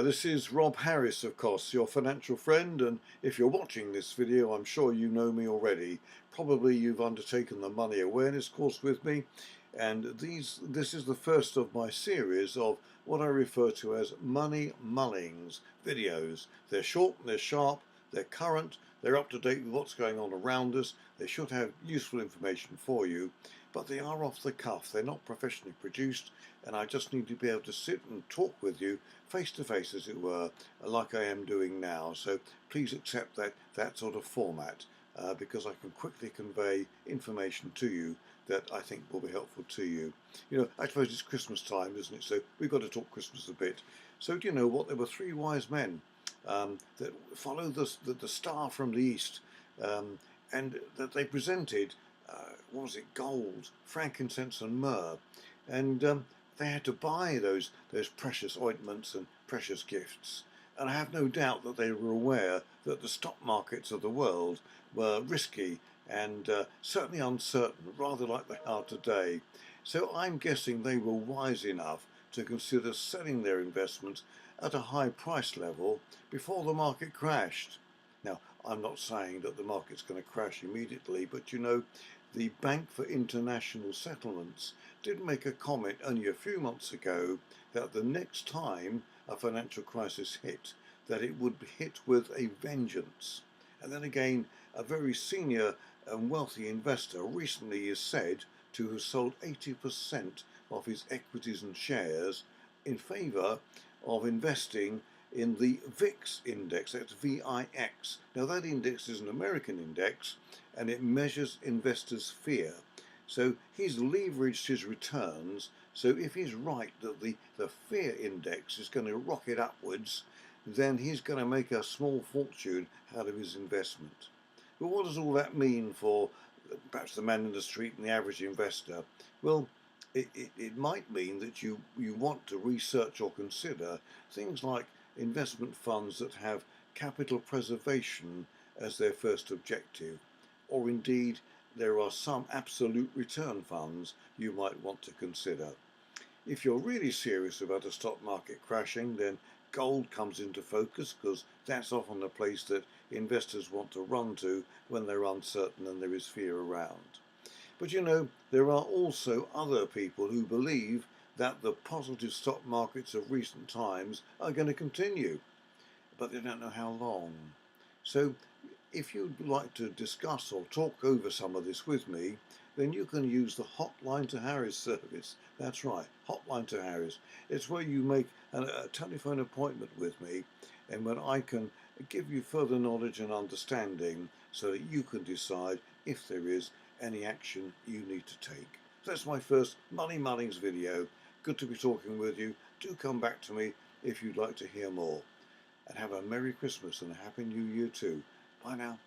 This is Rob Harris, of course, your financial friend, and if you're watching this video, I'm sure you know me already. Probably you've undertaken the money awareness course with me, and this is the first of my series of what I refer to as Money Mullings videos. They're short, they're sharp, they're current, they're up to date with what's going on around us. They should have useful information for you, but they are off the cuff. They're not professionally produced, and I just need to be able to sit and talk with you face to face, as it were, like I am doing now. So please accept that sort of format, because I can quickly convey information to you that I think will be helpful to you. You know, I suppose it's Christmas time, isn't it? So we've got to talk Christmas a bit. So do you know what? There were three wise men that followed the star from the east, and that they presented, what was it, gold, frankincense and myrrh, and they had to buy those precious ointments and precious gifts. And I have no doubt that they were aware that the stock markets of the world were risky and certainly uncertain, rather like they are today. So I'm guessing they were wise enough to consider selling their investments at a high price level before the market crashed. Now, I'm not saying that the market's going to crash immediately, but you know, the Bank for International Settlements did make a comment only a few months ago that the next time a financial crisis hit, that it would hit with a vengeance. And then again, a very senior and wealthy investor recently is said to have sold 80% of his equities and shares in favour of investing in the VIX index. That's VIX. Now that index is an American index, and it measures investors' fear. So he's leveraged his returns. So if he's right that the fear index is going to rocket upwards, then he's going to make a small fortune out of his investment. But what does all that mean for perhaps the man in the street and the average investor? Well, it might mean that you want to research or consider things like investment funds that have capital preservation as their first objective, or indeed there are some absolute return funds you might want to consider. If you're really serious about a stock market crashing, then gold comes into focus, because that's often the place that investors want to run to when they're uncertain and there is fear around. But you know, there are also other people who believe that the positive stock markets of recent times are going to continue, but they don't know how long. So if you'd like to discuss or talk over some of this with me, then you can use the Hotline to Harris service. That's right, Hotline to Harris. It's where you make a telephone appointment with me, and when I can give you further knowledge and understanding so that you can decide if there is any action you need to take. So that's my first Money Mullings video. Good to be talking with you. Do come back to me if you'd like to hear more. And have a Merry Christmas and a Happy New Year too. Bye now.